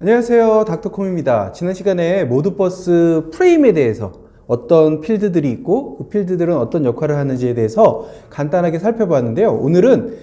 안녕하세요, 닥터콤입니다. 지난 시간에 모드버스 프레임에 대해서 어떤 필드들이 있고 그 필드들은 어떤 역할을 하는지에 대해서 간단하게 살펴봤는데요. 오늘은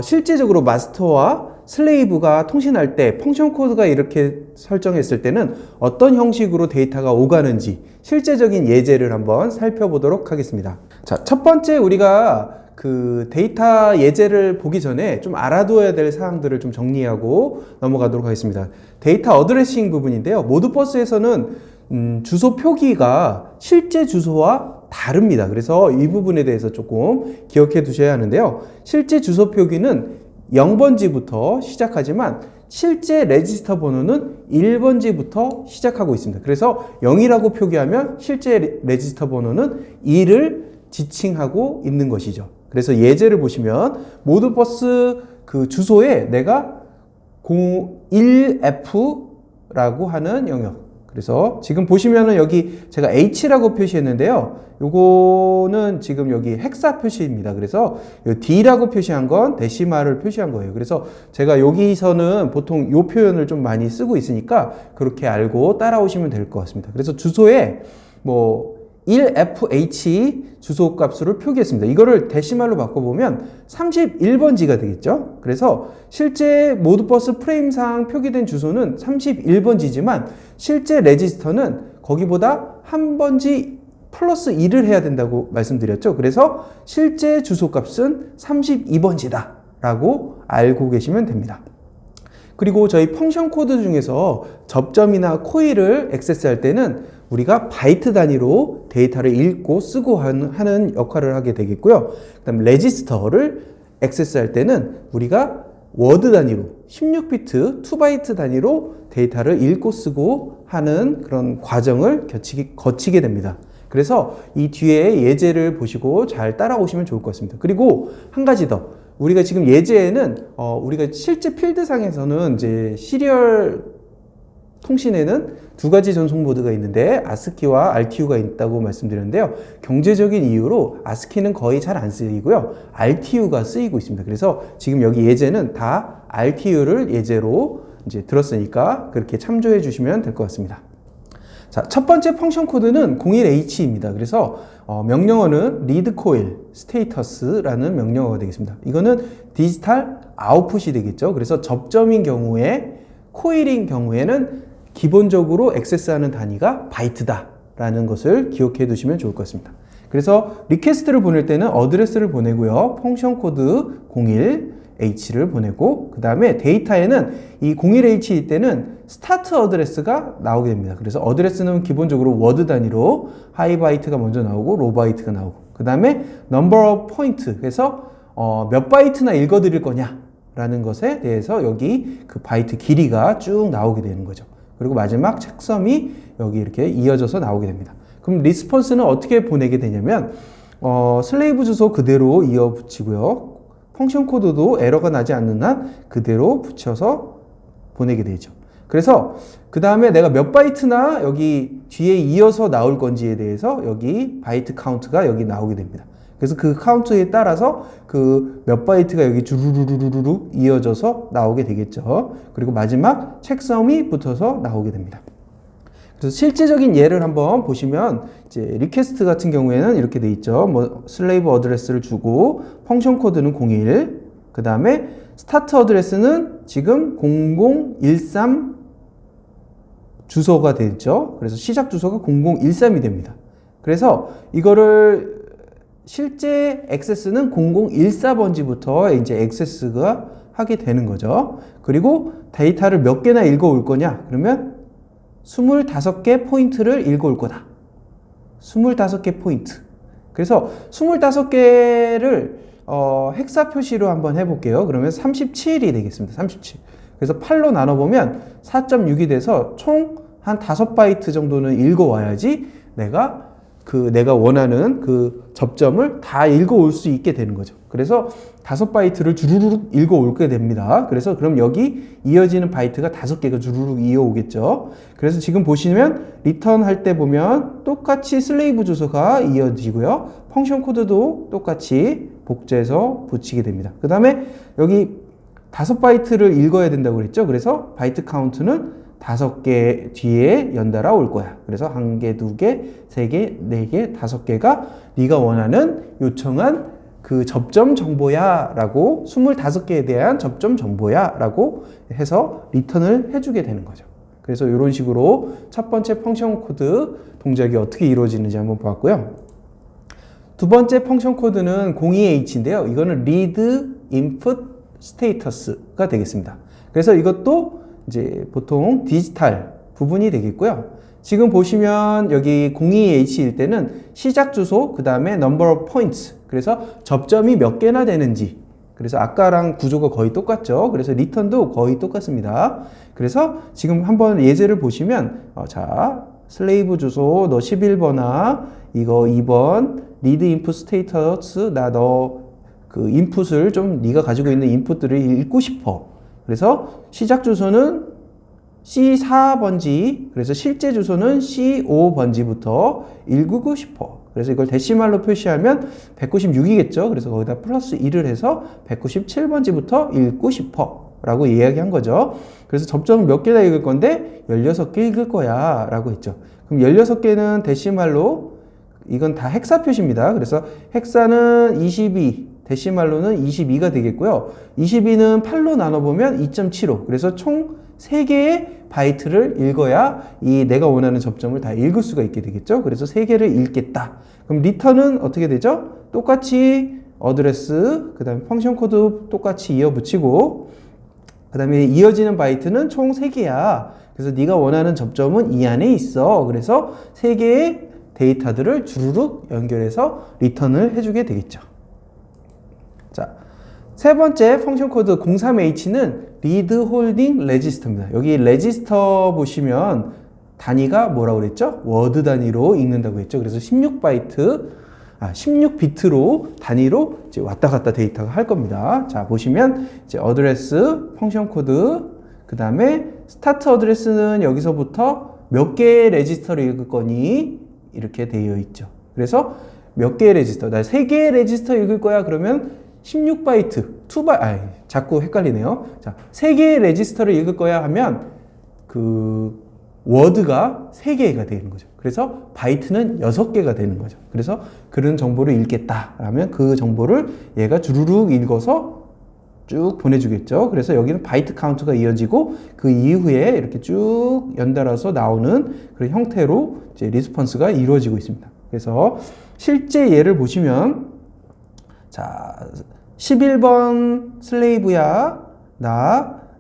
실제적으로 마스터와 슬레이브가 통신할 때 펑션 코드가 이렇게 설정했을 때는 어떤 형식으로 데이터가 오가는지 실제적인 예제를 한번 살펴보도록 하겠습니다. 자, 첫 번째 우리가 그 데이터 예제를 보기 전에 좀 알아둬야 될 사항들을 좀 정리하고 넘어가도록 하겠습니다. 데이터 어드레싱 부분인데요. 모드버스에서는 주소 표기가 실제 주소와 다릅니다. 그래서 이 부분에 대해서 조금 기억해 두셔야 하는데요. 실제 주소 표기는 0번지부터 시작하지만 실제 레지스터 번호는 1번지부터 시작하고 있습니다. 그래서 0이라고 표기하면 실제 레지스터 번호는 1을 지칭하고 있는 것이죠. 그래서 예제를 보시면 모드버스 그 주소에 내가 01F라고 하는 영역, 그래서 지금 보시면은 여기 제가 H라고 표시했는데요. 요거는 지금 여기 헥사 표시입니다. 그래서 D라고 표시한 건 데시말을 표시한 거예요. 그래서 제가 여기서는 보통 요 표현을 좀 많이 쓰고 있으니까 그렇게 알고 따라오시면 될 것 같습니다. 그래서 주소에 뭐 1FH 주소 값을 표기했습니다. 이거를 데시말로 바꿔보면 31번지가 되겠죠. 그래서 실제 모드버스 프레임상 표기된 주소는 31번지지만 실제 레지스터는 거기보다 한 번지 플러스 1을 해야 된다고 말씀드렸죠. 그래서 실제 주소 값은 32번지다 라고 알고 계시면 됩니다. 그리고 저희 펑션 코드 중에서 접점이나 코일을 액세스할 때는 우리가 바이트 단위로 데이터를 읽고 쓰고 하는 역할을 하게 되겠고요. 그 다음 레지스터를 액세스할 때는 우리가 워드 단위로 16비트 2바이트 단위로 데이터를 읽고 쓰고 하는 그런 과정을 거치게 됩니다. 그래서 이 뒤에 예제를 보시고 잘 따라오시면 좋을 것 같습니다. 그리고 한 가지 더, 우리가 지금 예제에는 우리가 실제 필드상에서는 이제 시리얼 통신에는 두 가지 전송 모드가 있는데 아스키와 RTU가 있다고 말씀드렸는데요. 경제적인 이유로 아스키는 거의 잘 안 쓰이고요. RTU가 쓰이고 있습니다. 그래서 지금 여기 예제는 다 RTU를 예제로 이제 들었으니까 그렇게 참조해 주시면 될 것 같습니다. 자, 첫 번째 펑션 코드는 01H입니다. 그래서 명령어는 read coil status라는 명령어가 되겠습니다. 이거는 디지털 아웃풋이 되겠죠. 그래서 접점인 경우에 코일인 경우에는 기본적으로 액세스하는 단위가 바이트다 라는 것을 기억해 두시면 좋을 것 같습니다. 그래서 리퀘스트를 보낼 때는 어드레스를 보내고요. 펑션 코드 01H를 보내고 그 다음에 데이터에는 이 01H일 때는 스타트 어드레스가 나오게 됩니다. 그래서 어드레스는 기본적으로 워드 단위로 하이 바이트가 먼저 나오고 로 바이트가 나오고 그 다음에 number of point, 그래서 몇 바이트나 읽어 드릴 거냐 라는 것에 대해서 여기 그 바이트 길이가 쭉 나오게 되는 거죠. 그리고 마지막 책섬이 여기 이렇게 이어져서 나오게 됩니다. 그럼 리스폰스는 어떻게 보내게 되냐면 슬레이브 주소 그대로 이어 붙이고요. 펑션 코드도 에러가 나지 않는 한 그대로 붙여서 보내게 되죠. 그래서 그 다음에 내가 몇 바이트나 여기 뒤에 이어서 나올 건지에 대해서 여기 바이트 카운트가 여기 나오게 됩니다. 그래서 그 카운트에 따라서 그 몇 바이트가 여기 주르르르르르 이어져서 나오게 되겠죠. 그리고 마지막 책섬이 붙어서 나오게 됩니다. 그래서 실제적인 예를 한번 보시면 이제 리퀘스트 같은 경우에는 이렇게 돼 있죠. 뭐 슬레이브 어드레스를 주고 펑션 코드는 01, 그 다음에 스타트 어드레스는 지금 0013 주소가 되죠. 그래서 시작 주소가 0013이 됩니다. 그래서 이거를 실제 액세스는 0014번지부터 이제 액세스가 하게 되는 거죠. 그리고 데이터를 몇 개나 읽어올 거냐? 그러면 25개 포인트를 읽어올 거다. 25개 포인트. 그래서 25개를 헥사 표시로 한번 해볼게요. 그러면 37이 되겠습니다. 37. 그래서 8로 나눠보면 4.6이 돼서 총 한 5바이트 정도는 읽어와야지 내가 원하는 그 접점을 다 읽어올 수 있게 되는 거죠. 그래서 5바이트를 주르륵 읽어올게 됩니다. 그래서 그럼 여기 이어지는 바이트가 5개가 주르륵 이어오겠죠. 그래서 지금 보시면 리턴 할 때 보면 똑같이 슬레이브 주소가 이어지고요. 펑션 코드도 똑같이 복제해서 붙이게 됩니다. 그 다음에 여기 5바이트를 읽어야 된다고 그랬죠. 그래서 바이트 카운트는 5개 뒤에 연달아 올 거야. 그래서 1개, 2개, 3개, 4개, 5개가 네가 원하는 요청한 그 접점 정보야 라고 25개에 대한 접점 정보야 라고 해서 리턴을 해주게 되는 거죠. 그래서 이런 식으로 첫 번째 펑션 코드 동작이 어떻게 이루어지는지 한번 보았고요. 두 번째 펑션 코드는 02H인데요. 이거는 read input status가 되겠습니다. 그래서 이것도 이제 보통 디지털 부분이 되겠고요. 지금 보시면 여기 02H일 때는 시작 주소, 그 다음에 number of points. 그래서 접점이 몇 개나 되는지. 그래서 아까랑 구조가 거의 똑같죠. 그래서 리턴도 거의 똑같습니다. 그래서 지금 한번 예제를 보시면 자, 슬레이브 주소 너 11번아, 이거 2번 read input status, 나 너 그 인풋을 좀 네가 가지고 있는 인풋들을 읽고 싶어. 그래서 시작 주소는 C4번지, 그래서 실제 주소는 C5번지부터 읽고 싶어. 그래서 이걸 데시말로 표시하면 196이겠죠. 그래서 거기다 플러스 1을 해서 197번지부터 읽고 싶어 라고 이야기한 거죠. 그래서 접점을 몇 개나 읽을 건데 16개 읽을 거야 라고 했죠. 그럼 16개는 데시말로, 이건 다 헥사 표시입니다. 그래서 헥사는 22, 데시말로는 22가 되겠고요. 22는 8로 나눠보면 2.75. 그래서 총 3개의 바이트를 읽어야 이 내가 원하는 접점을 다 읽을 수가 있게 되겠죠. 그래서 3개를 읽겠다. 그럼 리턴은 어떻게 되죠? 똑같이 어드레스, 그 다음에 펑션 코드 똑같이 이어붙이고, 그 다음에 이어지는 바이트는 총 3개야. 그래서 네가 원하는 접점은 이 안에 있어. 그래서 3개의 데이터들을 주르륵 연결해서 리턴을 해주게 되겠죠. 자, 세 번째 펑션 코드 03H는 read holding register입니다. 여기 register 보시면 단위가 뭐라고 그랬죠? 워드 단위로 읽는다고 했죠. 그래서 16비트로 단위로 이제 왔다 갔다 데이터가 할 겁니다. 자, 보시면 이제 어드레스, 펑션 코드, 그 다음에 스타트 어드레스는 여기서부터 몇 개의 레지스터를 읽을 거니 이렇게 되어 있죠. 그래서 몇 개의 레지스터, 나 3개의 레지스터 읽을 거야 그러면 16바이트, 자꾸 헷갈리네요. 자, 3개의 레지스터를 읽을 거야 하면 그 워드가 3개가 되는 거죠. 그래서 바이트는 6개가 되는 거죠. 그래서 그런 정보를 읽겠다 라면 그 정보를 얘가 주르륵 읽어서 쭉 보내주겠죠. 그래서 여기는 바이트 카운트가 이어지고 그 이후에 이렇게 쭉 연달아서 나오는 그런 형태로 이제 리스폰스가 이루어지고 있습니다. 그래서 실제 예를 보시면 자, 11번 슬레이브야.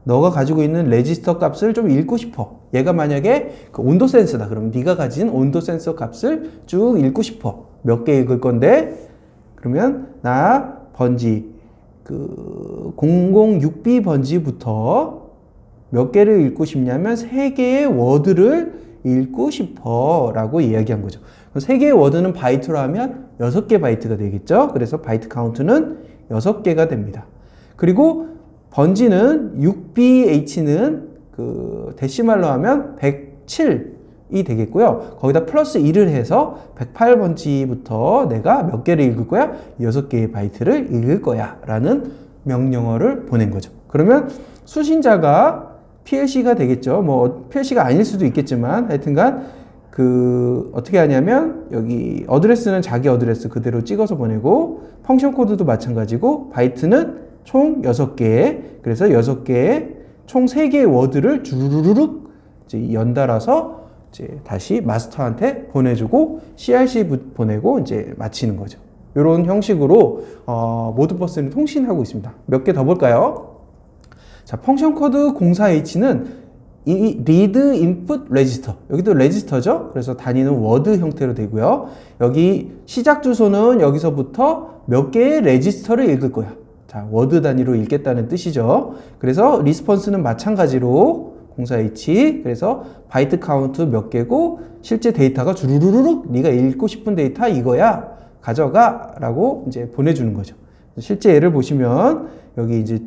너가 가지고 있는 레지스터 값을 좀 읽고 싶어. 얘가 만약에 그 온도 센서다. 그럼 네가 가진 온도 센서 값을 쭉 읽고 싶어. 몇 개 읽을 건데? 그러면 나 번지 그 006B 번지부터 몇 개를 읽고 싶냐면 3개의 워드를 읽고 싶어 라고 이야기한 거죠. 3개의 워드는 바이트로 하면 6개 바이트가 되겠죠. 그래서 바이트 카운트는 6개가 됩니다. 그리고 번지는 6BH는 그 데시말로 하면 107이 되겠고요. 거기다 플러스 1을 해서 108번지부터 내가 몇 개를 읽을 거야? 6개의 바이트를 읽을 거야 라는 명령어를 보낸 거죠. 그러면 수신자가 PLC가 되겠죠. 뭐 PLC가 아닐 수도 있겠지만 하여튼간 그 어떻게 하냐면 여기 어드레스는 자기 어드레스 그대로 찍어서 보내고 펑션 코드도 마찬가지고 바이트는 총 6개, 그래서 6개의 총 3개의 워드를 주르륵 이제 연달아서 이제 다시 마스터한테 보내주고 CRC 보내고 이제 마치는 거죠. 이런 형식으로 모드버스는 통신하고 있습니다. 몇 개 더 볼까요? 자, 펑션 코드 04H는 이 read input register, 여기도 레지스터죠. 그래서 단위는 워드 형태로 되고요. 여기 시작 주소는 여기서부터 몇 개의 레지스터를 읽을 거야. 자, 워드 단위로 읽겠다는 뜻이죠. 그래서 리스폰스는 마찬가지로 04H, 그래서 바이트 카운트 몇 개고 실제 데이터가 주르르륵 네가 읽고 싶은 데이터 이거야 가져가 라고 이제 보내주는 거죠. 실제 예를 보시면 여기 이제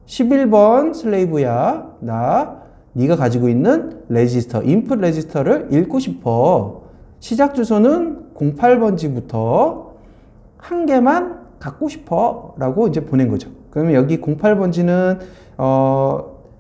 11번 슬레이브야, 네가 가지고 있는 레지스터, 인풋 레지스터를 읽고 싶어. 시작 주소는 08번지부터 한 개만 갖고 싶어 라고 이제 보낸 거죠. 그러면 여기 08번지는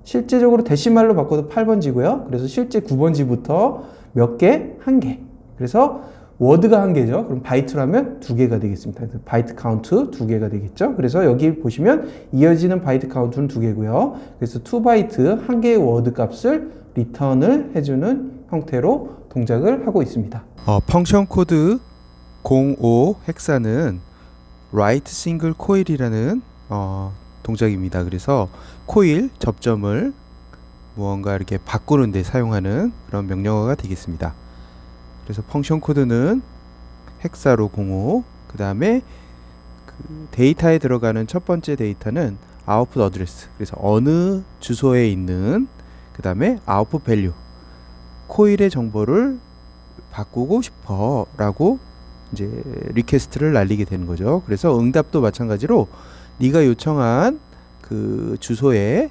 실제적으로 데시말로 바꿔도 8번지고요. 그래서 실제 9번지부터 몇 개? 1개. 그래서 워드가 1개죠. 그럼 바이트라면 2개가 되겠습니다. 바이트 카운트 2개가 되겠죠. 그래서 여기 보시면 이어지는 바이트 카운트는 2개고요. 그래서 2바이트 1개의 워드 값을 리턴을 해주는 형태로 동작을 하고 있습니다. 펑션 코드 05 헥사는 write single coil이라는 동작입니다. 그래서 코일 접점을 무언가 이렇게 바꾸는 데 사용하는 그런 명령어가 되겠습니다. 그래서 펑션 코드는 헥사로 05, 그 다음에 그 데이터에 들어가는 첫 번째 데이터는 아웃풋 어드레스, 그래서 어느 주소에 있는, 그 다음에 아웃풋 밸류, 코일의 정보를 바꾸고 싶어 라고 이제 리퀘스트를 날리게 되는 거죠. 그래서 응답도 마찬가지로 네가 요청한 그 주소에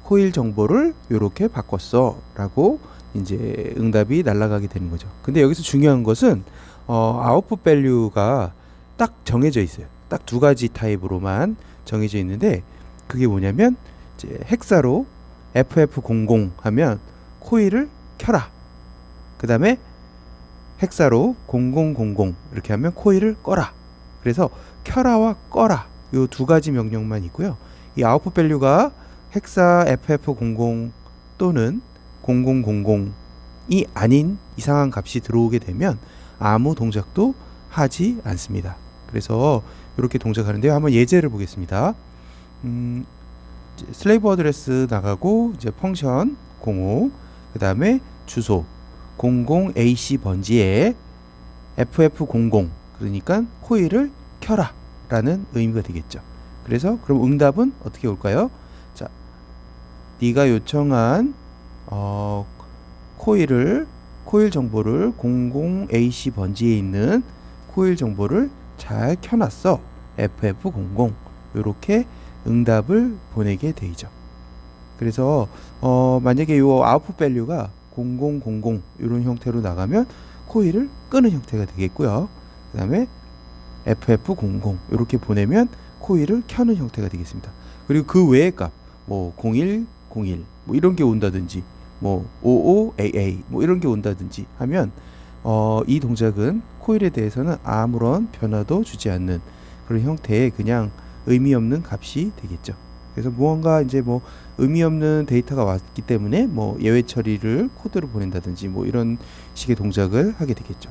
코일 정보를 이렇게 바꿨어 라고 이제 응답이 날아가게 되는 거죠. 근데 여기서 중요한 것은 아웃풋 밸류가 딱 정해져 있어요. 딱 2가지 타입으로만 정해져 있는데, 그게 뭐냐면 이제 헥사로 FF00 하면 코일을 켜라. 그 다음에 헥사로 0000 이렇게 하면 코일을 꺼라. 그래서 켜라와 꺼라 요 2가지 명령만 있고요. 이 아웃풋 밸류가 헥사 FF00 또는 0000이 아닌 이상한 값이 들어오게 되면 아무 동작도 하지 않습니다. 그래서 이렇게 동작하는데요. 한번 예제를 보겠습니다. 슬레이브 어드레스 나가고 이제 펑션 05, 그 다음에 주소 00AC 번지에 FF00, 그러니까 코일을 켜라 라는 의미가 되겠죠. 그래서 그럼 응답은 어떻게 올까요? 자, 네가 요청한 코일 정보를 00AC 번지에 있는 코일 정보를 잘 켜놨어. FF00 이렇게 응답을 보내게 되죠. 그래서 만약에 이 아웃풋 밸류가 0000 이런 형태로 나가면 코일을 끄는 형태가 되겠고요. 그 다음에 FF00 이렇게 보내면 코일을 켜는 형태가 되겠습니다. 그리고 그 외의 값, 뭐 0101 뭐 이런 게 온다든지, 뭐 55AA 뭐 이런 게 온다든지 하면 이 동작은 코일에 대해서는 아무런 변화도 주지 않는 그런 형태의 그냥 의미 없는 값이 되겠죠. 그래서 무언가 이제 뭐 의미 없는 데이터가 왔기 때문에 뭐 예외 처리를 코드로 보낸다든지 뭐 이런 식의 동작을 하게 되겠죠.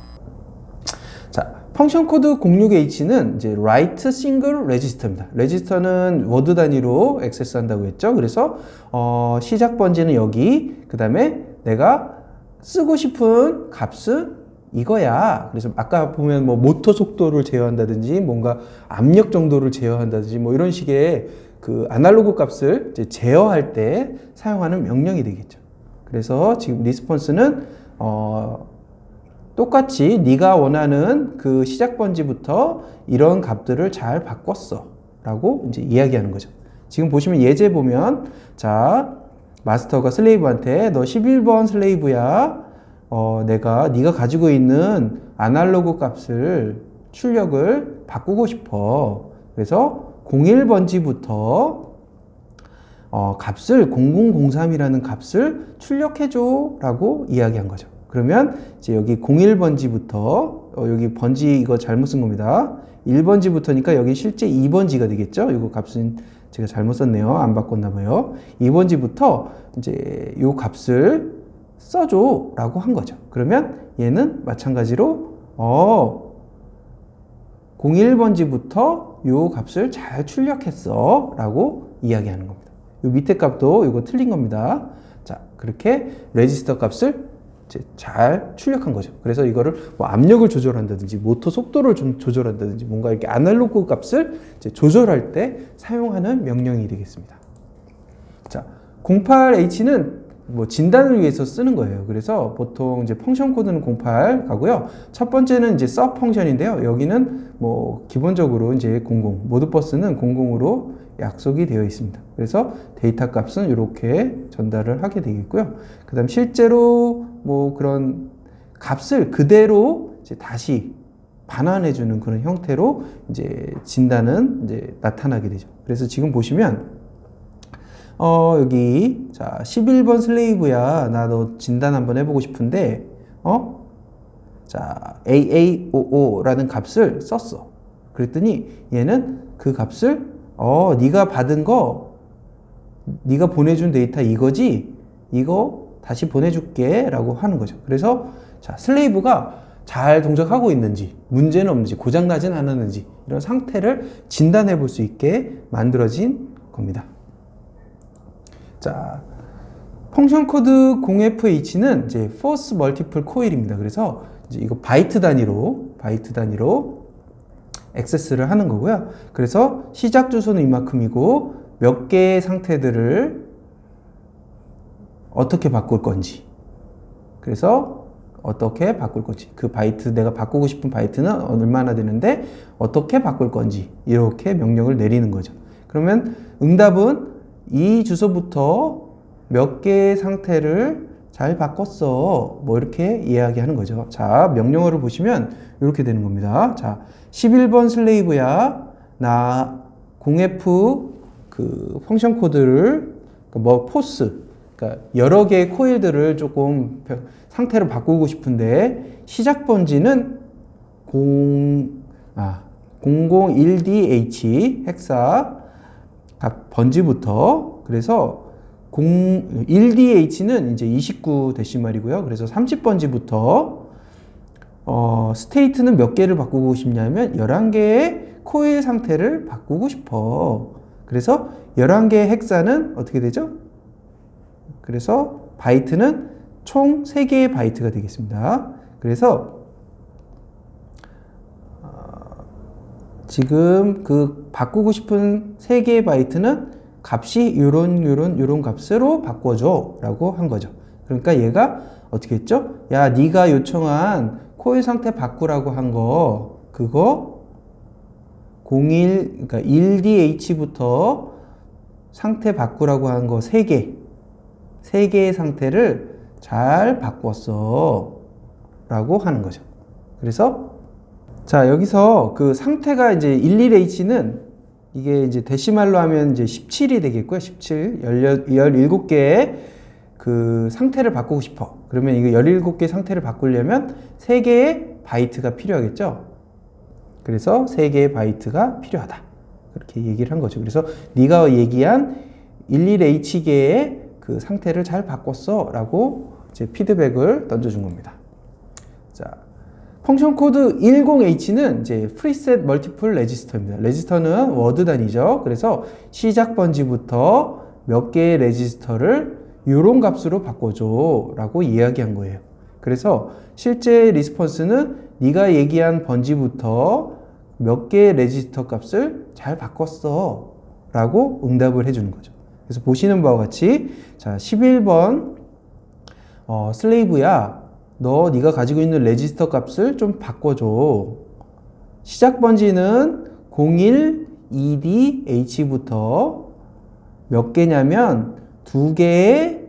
자, 펑션 코드 06H는 이제 write single register입니다. 레지스터는 워드 단위로 액세스한다고 했죠. 그래서 시작 번지는 여기, 그 다음에 내가 쓰고 싶은 값은 이거야. 그래서 아까 보면 뭐 모터 속도를 제어한다든지 뭔가 압력 정도를 제어한다든지 뭐 이런 식의 그 아날로그 값을 이제 제어할 때 사용하는 명령이 되겠죠. 그래서 지금 리스폰스는 똑같이 네가 원하는 그 시작 번지부터 이런 값들을 잘 바꿨어 라고 이제 이야기하는 거죠. 지금 보시면 예제 보면, 자, 마스터가 슬레이브한테 너 11번 슬레이브야. 네가 가지고 있는 아날로그 값을 출력을 바꾸고 싶어. 그래서 01번지부터 값을 0003이라는 값을 출력해줘 라고 이야기한 거죠. 그러면 이제 여기 01번지부터 여기 번지 이거 잘못 쓴 겁니다. 1번지부터니까 여기 실제 2번지가 되겠죠. 이거 값은 제가 잘못 썼네요. 안 바꿨나 봐요. 2번지부터 이제 요 값을 써줘 라고 한 거죠. 그러면 얘는 마찬가지로 01번지부터 요 값을 잘 출력했어 라고 이야기하는 겁니다. 요 밑에 값도 이거 틀린 겁니다. 자, 그렇게 레지스터 값을 이제 잘 출력한 거죠. 그래서 이거를 뭐 압력을 조절한다든지 모터 속도를 좀 조절한다든지 뭔가 이렇게 아날로그 값을 이제 조절할 때 사용하는 명령이 되겠습니다. 자, 08H는 뭐 진단을 위해서 쓰는 거예요. 그래서 보통 이제 펑션 코드는 08 가고요. 첫 번째는 이제 sub 펑션인데요. 여기는 뭐 기본적으로 이제 00, 모드 버스는 00으로 약속이 되어 있습니다. 그래서 데이터 값은 이렇게 전달을 하게 되겠고요. 그 다음 실제로 뭐 그런 값을 그대로 이제 다시 반환해주는 그런 형태로 이제 진단은 이제 나타나게 되죠. 그래서 지금 보시면 여기 자 11번 슬레이브야. 나 너 진단 한번 해보고 싶은데 자 AAOO라는 값을 썼어. 그랬더니 얘는 그 값을 네가 받은 거 네가 보내준 데이터 이거지? 이거 다시 보내줄게 라고 하는 거죠. 그래서 자 슬레이브가 잘 동작하고 있는지, 문제는 없는지, 고장나진 않았는지 이런 상태를 진단해 볼 수 있게 만들어진 겁니다. 자, 펑션 코드 0FH는 이제 force multiple coil입니다. 그래서 이제 이거 바이트 단위로 액세스를 하는 거고요. 그래서 시작 주소는 이만큼이고 몇 개의 상태들을 어떻게 바꿀 건지, 그래서 어떻게 바꿀 건지, 그 바이트 내가 바꾸고 싶은 바이트는 얼마나 되는데 어떻게 바꿀 건지 이렇게 명령을 내리는 거죠. 그러면 응답은 이 주소부터 몇 개의 상태를 잘 바꿨어 뭐 이렇게 이야기하는 거죠. 자, 명령어를 보시면 이렇게 되는 겁니다. 자, 11번 슬레이브야, 나 0F 그 펑션 코드를 포스, 그러니까 여러 개의 코일들을 조금 상태를 바꾸고 싶은데 시작 번지는 001DH 헥사 번지부터, 그래서 1DH는 이제 29 데시말이고요. 그래서 30번지부터 스테이트는 몇 개를 바꾸고 싶냐면 11개의 코일 상태를 바꾸고 싶어. 그래서 11개의 헥사는 어떻게 되죠? 그래서 바이트는 총 3개의 바이트가 되겠습니다. 그래서 지금 그 바꾸고 싶은 3개의 바이트는 값이 요런 값으로 바꿔줘 라고 한 거죠. 그러니까 얘가 어떻게 했죠? 야, 네가 요청한 코일 상태 바꾸라고 한 거 그거 01, 그러니까 1DH부터 상태 바꾸라고 한 거 3개의 상태를 잘 바꿨어 라고 하는 거죠. 그래서 자, 여기서 그 상태가 이제 11H는 이게 이제 데시말로 하면 이제 17이 되겠고요. 17, 17개의 그 상태를 바꾸고 싶어. 그러면 이거 17개 상태를 바꾸려면 3개의 바이트가 필요하겠죠. 그래서 3개의 바이트가 필요하다. 그렇게 얘기를 한 거죠. 그래서 네가 얘기한 11H계의 그 상태를 잘 바꿨어 라고 이제 피드백을 던져준 겁니다. 자, 펑션 코드 10H는 이제 프리셋 멀티플 레지스터입니다. 레지스터는 워드 단위죠. 그래서 시작 번지부터 몇 개의 레지스터를 이런 값으로 바꿔줘 라고 이야기한 거예요. 그래서 실제 리스폰스는 네가 얘기한 번지부터 몇 개의 레지스터 값을 잘 바꿨어 라고 응답을 해주는 거죠. 그래서 보시는 바와 같이 자 11번 슬레이브야, 너 네가 가지고 있는 레지스터 값을 좀 바꿔줘. 시작 번지는 01 EDH부터 몇 개냐면 2개의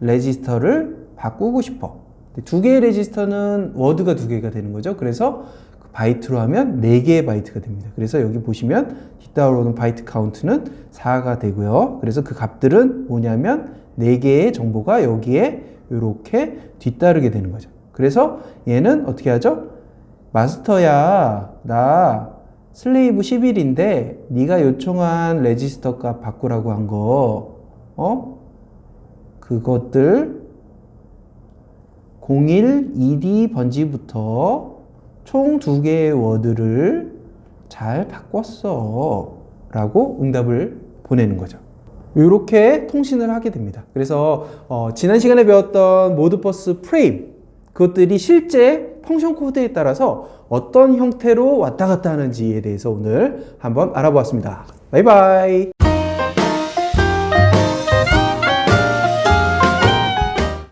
레지스터를 바꾸고 싶어. 2개의 레지스터는 워드가 2개가 되는 거죠. 그래서 바이트로 하면 4개의 바이트가 됩니다. 그래서 여기 보시면 뒤따라오는 바이트 카운트는 4가 되고요. 그래서 그 값들은 뭐냐면 4개의 정보가 여기에 이렇게 뒤따르게 되는 거죠. 그래서 얘는 어떻게 하죠? 마스터야, 나 슬레이브 11인데 네가 요청한 레지스터 값 바꾸라고 한 거 그것들 01 ED 번지부터 총 2개의 워드를 잘 바꿨어 라고 응답을 보내는 거죠. 이렇게 통신을 하게 됩니다. 그래서 지난 시간에 배웠던 모드버스 프레임, 그것들이 실제 펑션 코드에 따라서 어떤 형태로 왔다 갔다 하는지에 대해서 오늘 한번 알아보았습니다. 바이바이.